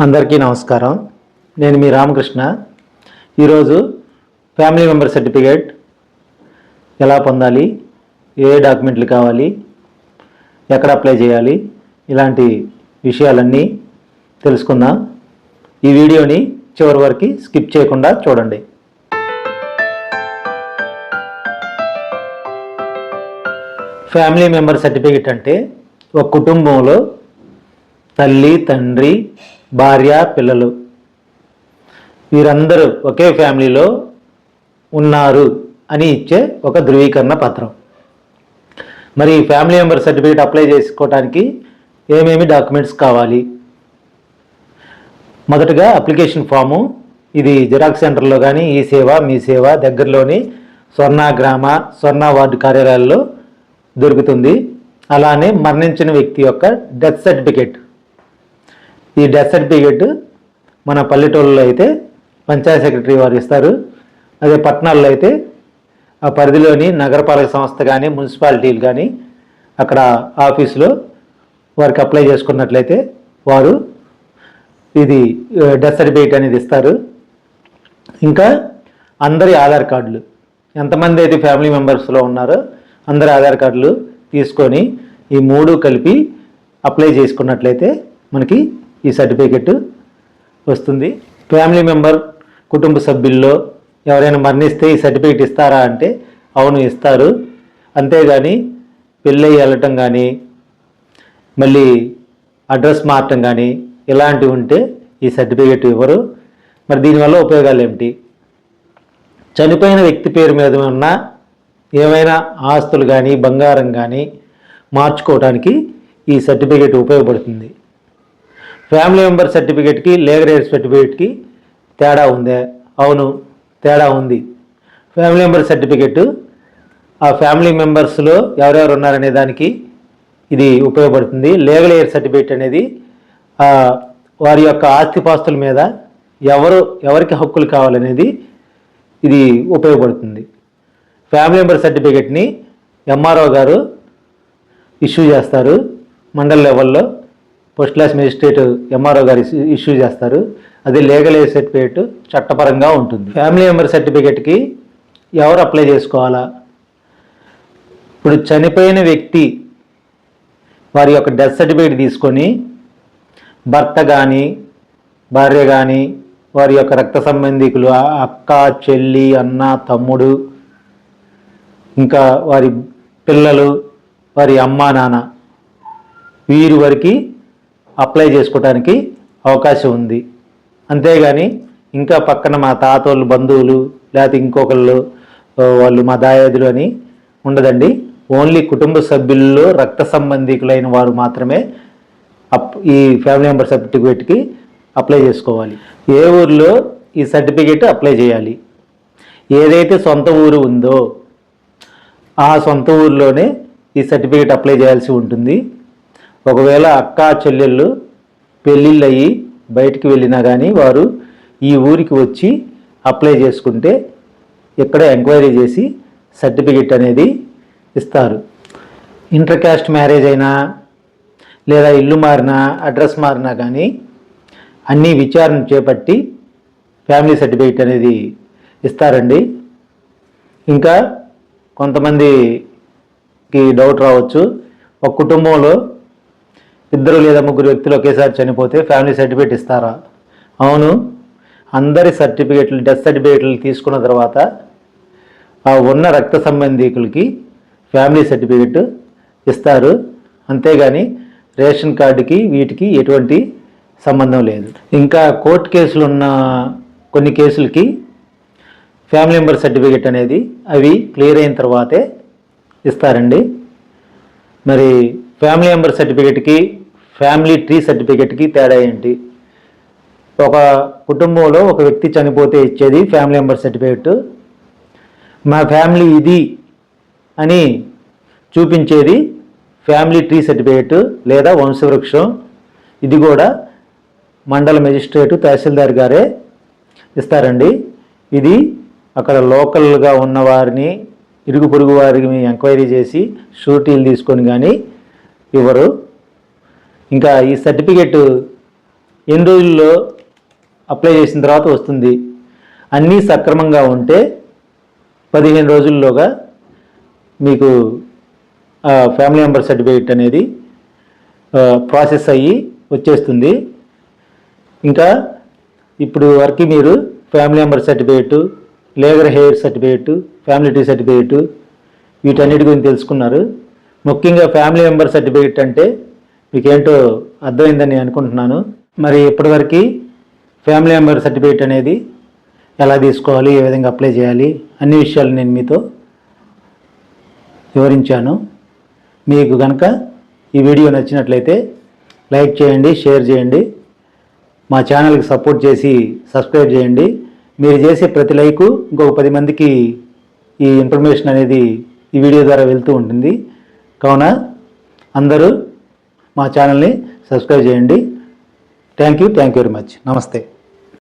అందరికీ నమస్కారం. నేను మీ రామకృష్ణ. ఈరోజు ఫ్యామిలీ మెంబర్ సర్టిఫికేట్ ఎలా పొందాలి, ఏ డాక్యుమెంట్లు కావాలి, ఎక్కడ అప్లై చేయాలి, ఇలాంటి విషయాలన్నీ తెలుసుకుందాం. ఈ వీడియోని చివరి వరకు స్కిప్ చేయకుండా చూడండి. ఫ్యామిలీ మెంబర్ సర్టిఫికేట్ అంటే ఒక కుటుంబంలో తల్లి, తండ్రి, భార్య, పిల్లలు వీరందరూ ఒకే ఫ్యామిలీలో ఉన్నారు అని ఇచ్చే ఒక ధృవీకరణ పత్రం. మరి ఫ్యామిలీ మెంబర్ సర్టిఫికేట్ అప్లై చేసుకోవడానికి ఏమేమి డాక్యుమెంట్స్ కావాలి? మొదటగా అప్లికేషన్ ఫాము. ఇది జిరాక్స్ సెంటర్లో కానీ ఈ సేవ, మీ సేవ దగ్గరలోని స్వర్ణ వార్డు కార్యాలయాల్లో దొరుకుతుంది. అలానే మరణించిన వ్యక్తి యొక్క డెత్ సర్టిఫికేట్. ఈ డెత్ సర్టిఫికేట్ మన పల్లెటూళ్ళలో అయితే పంచాయత్ సెక్రటరీ వారు ఇస్తారు. అదే పట్టణాల్లో అయితే ఆ పరిధిలోని నగరపాలక సంస్థ కానీ మున్సిపాలిటీలు కానీ అక్కడ ఆఫీసులో వారికి అప్లై చేసుకున్నట్లయితే వారు ఇది డెత్ సర్టిఫికేట్ అనేది ఇస్తారు. ఇంకా అందరి ఆధార్ కార్డులు, ఎంతమంది అయితే ఫ్యామిలీ మెంబర్స్లో ఉన్నారో అందరి ఆధార్ కార్డులు తీసుకొని ఈ మూడు కలిపి అప్లై చేసుకున్నట్లయితే మనకి ఈ సర్టిఫికెట్ వస్తుంది. ఫ్యామిలీ మెంబర్ కుటుంబ సభ్యుల్లో ఎవరైనా మరణిస్తే ఈ సర్టిఫికెట్ ఇస్తారా అంటే అవును, ఇస్తారు. అంతేగాని పెళ్ళి వెళ్ళటం కానీ మళ్ళీ అడ్రస్ మార్చడం కానీ ఇలాంటివి ఉంటే ఈ సర్టిఫికెట్ ఇవ్వరు. మరి దీనివల్ల ఉపయోగాలు ఏమిటి? చనిపోయిన వ్యక్తి పేరు మీద ఉన్న ఏమైనా ఆస్తులు కానీ బంగారం కానీ మార్చుకోవడానికి ఈ సర్టిఫికెట్ ఉపయోగపడుతుంది. ఫ్యామిలీ మెంబర్ సర్టిఫికేట్కి లీగల్ ఎయిడ్ సర్టిఫికేట్కి తేడా ఉందా? అవును, తేడా ఉంది. ఫ్యామిలీ మెంబర్ సర్టిఫికేట్ ఆ ఫ్యామిలీ మెంబర్స్లో ఎవరెవరు ఉన్నారనే దానికి ఇది ఉపయోగపడుతుంది. లీగల్ ఎయిడ్ సర్టిఫికేట్ అనేది వారి యొక్క ఆస్తిపాస్తుల మీద ఎవరికి హక్కులు కావాలనేది ఇది ఉపయోగపడుతుంది. ఫ్యామిలీ మెంబర్ సర్టిఫికేట్ని ఎంఆర్ఓ గారు ఇష్యూ చేస్తారు. మండల లెవెల్లో పోస్ట్ క్లాస్ మెజిస్ట్రేట్ ఎంఆర్ఓ గారు ఇష్యూ చేస్తారు. అది లీగల్ ఎయిడ్ సర్టిఫికేట్ చట్టపరంగా ఉంటుంది. ఫ్యామిలీ మెంబర్ సర్టిఫికేట్కి ఎవరు అప్లై చేసుకోవాలా? ఇప్పుడు చనిపోయిన వ్యక్తి వారి యొక్క డెత్ సర్టిఫికేట్ తీసుకొని భర్త కానీ భార్య కానీ వారి యొక్క రక్త సంబంధికులు అక్క, చెల్లి, అన్న, తమ్ముడు, ఇంకా వారి పిల్లలు, వారి అమ్మ, నాన్న వీరి వరకు అప్లై చేసుకోవడానికి అవకాశం ఉంది. అంతేగాని ఇంకా పక్కన మా తాతోళ్ళు బంధువులు లేకపోతే ఇంకొకళ్ళు వాళ్ళు మా దాయాదులు అని ఉండదండి. ఓన్లీ కుటుంబ సభ్యుల్లో రక్త సంబంధికులైన వారు మాత్రమే ఈ ఫ్యామిలీ మెంబర్ సర్టిఫికేట్కి అప్లై చేసుకోవాలి. ఏ ఊరిలో ఈ సర్టిఫికేట్ అప్లై చేయాలి? ఏదైతే సొంత ఊరు ఉందో ఆ సొంత ఊరిలోనే ఈ సర్టిఫికేట్ అప్లై చేయాల్సి ఉంటుంది. ఒకవేళ అక్క, చెల్లెళ్ళు పెళ్ళిళ్ళు అయ్యి బయటికి వెళ్ళినా కానీ వారు ఈ ఊరికి వచ్చి అప్లై చేసుకుంటే ఇక్కడ ఎంక్వైరీ చేసి సర్టిఫికేట్ అనేది ఇస్తారు. ఇంటర్ క్యాస్ట్ మ్యారేజ్ అయినా లేదా ఇల్లు మారినా అడ్రస్ మారినా కానీ అన్నీ విచారణ చేపట్టి ఫ్యామిలీ సర్టిఫికేట్ అనేది ఇస్తారండి. ఇంకా కొంతమందికి డౌట్ రావచ్చు, ఒక కుటుంబంలో 2 లేదా 3 వ్యక్తులు ఒకేసారి చనిపోతే ఫ్యామిలీ సర్టిఫికేట్ ఇస్తారా? అవును, అందరి సర్టిఫికేట్లు డెత్ సర్టిఫికేట్లు తీసుకున్న తర్వాత ఆ ఉన్న రక్త సంబంధికులకి ఫ్యామిలీ సర్టిఫికేట్ ఇస్తారు. అంతేగాని రేషన్ కార్డుకి వీటికి ఎటువంటి సంబంధం లేదు. ఇంకా కోర్టు కేసులు ఉన్న కొన్ని కేసులకి ఫ్యామిలీ మెంబర్ సర్టిఫికేట్ అనేది అవి క్లియర్ అయిన తర్వాతే ఇస్తారండి. మరి ఫ్యామిలీ మెంబర్ సర్టిఫికేట్కి ఫ్యామిలీ ట్రీ సర్టిఫికేట్కి తేడా ఏంటి? ఒక కుటుంబంలో ఒక వ్యక్తి చనిపోతే ఇచ్చేది ఫ్యామిలీ మెంబర్ సర్టిఫికేట్. మా ఫ్యామిలీ ఇది అని చూపించేది ఫ్యామిలీ ట్రీ సర్టిఫికేట్ లేదా వంశవృక్షం. ఇది కూడా మండల మెజిస్ట్రేటు, తహసీల్దార్ గారే ఇస్తారండి. ఇది అక్కడ లోకల్గా ఉన్న వారిని, ఇరుగు పొరుగు వారిని ఎంక్వైరీ చేసి షూరిటీలు తీసుకొని కానీ ఇవ్వరు. ఇంకా ఈ సర్టిఫికేట్ ఎన్ని రోజుల్లో అప్లై చేసిన తర్వాత వస్తుంది. అన్నీ సక్రమంగా ఉంటే 15 రోజుల్లోగా మీకు ఫ్యామిలీ మెంబర్ సర్టిఫికేట్ అనేది ప్రాసెస్ అయ్యి వచ్చేస్తుంది. ఇంకా ఇప్పుడు వరకు మీరు family member certificate, legal heir certificate, family tree certificate వీటన్నిటి గురించి తెలుసుకున్నారు. ముఖ్యంగా ఫ్యామిలీ మెంబర్ సర్టిఫికేట్ అంటే మీకేంటో అర్థమైందని అనుకుంటున్నాను. మరి ఇప్పటివరకు ఫ్యామిలీ మెంబర్ సర్టిఫికేట్ అనేది ఎలా తీసుకోవాలి, ఏ విధంగా అప్లై చేయాలి అన్ని విషయాలు నేను మీతో వివరించాను. మీకు కనుక ఈ వీడియో నచ్చినట్లయితే లైక్ చేయండి, షేర్ చేయండి, మా ఛానల్కి సపోర్ట్ చేసి సబ్స్క్రైబ్ చేయండి. మీరు చేసే ప్రతి లైకు ఇంకొక 10 మందికి ఈ ఇన్ఫర్మేషన్ అనేది ఈ వీడియో ద్వారా వెళ్తూ ఉంటుంది. కావున అందరూ మా ఛానల్ని సబ్స్క్రైబ్ చేయండి. Thank you very much. నమస్తే.